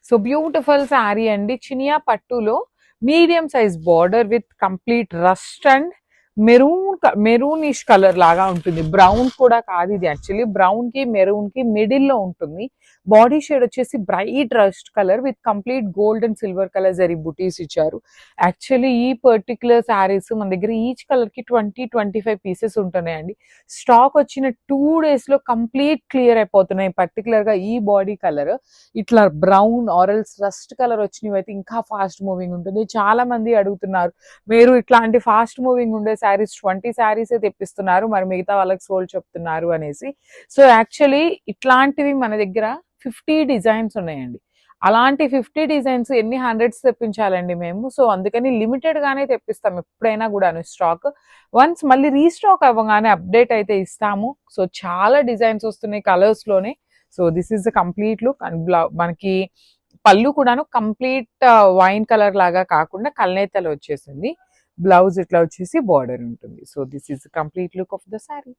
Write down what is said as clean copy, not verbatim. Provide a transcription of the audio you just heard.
So beautiful sari అండి. చినియా పట్టులో medium size border with complete rust and maroonish colour లాగా ఉంటుంది. బ్రౌన్ కూడా కాదు ఇది, యాక్చువల్లీ బ్రౌన్ కి మెరూన్ కి మిడిల్ లో ఉంటుంది. బాడీ షేడ్ వచ్చేసి bright rust colour with complete gold and silver colour zari బుటీస్ ఇచ్చారు. యాక్చువల్లీ ఈ పర్టికులర్ శారీస్ మన దగ్గర ఈచ్ కలర్ కి 20-25 పీసెస్ ఉంటున్నాయండి. స్టాక్ వచ్చిన 2 days లో కంప్లీట్ క్లియర్ అయిపోతున్నాయి. పర్టికులర్ గా ఈ బాడీ కలర్ ఇట్లా బ్రౌన్ ఆరల్స్ రస్ట్ కలర్ వచ్చినవి అయితే ఇంకా ఫాస్ట్ మూవింగ్ ఉంటుంది. చాలా మంది అడుగుతున్నారు, మీరు ఇట్లాంటి ఫాస్ట్ మూవింగ్ ఉండే శారీస్ 20 శారీస్ తెప్పిస్తున్నారు, మరి మిగతా వాళ్ళకి సోల్డ్ చెప్తున్నారు అనేసి. సో యాక్చువల్లీ ఇట్లాంటివి మన దగ్గర 50 డిజైన్స్ ఉన్నాయండి. అలాంటి 50 డిజైన్స్ ఎన్ని హండ్రెడ్స్ తెప్పించాలండి మేము. సో అందుకని లిమిటెడ్ గానే తెప్పిస్తాం ఎప్పుడైనా కూడాను స్టాక్. వన్స్ మళ్ళీ రీస్టాక్ అవ్వగానే అప్డేట్ అయితే ఇస్తాము. సో చాలా డిజైన్స్ వస్తున్నాయి కలర్స్ లోనే. So this is the complete look. And మనకి పళ్ళు కూడాను కంప్లీట్ వైన్ కలర్ లాగా కాకుండా కల్నేతలో వచ్చేసింది. బ్లౌజ్ ఇట్లా వచ్చేసి బార్డర్ ఉంటుంది. So this is the complete look of the sari.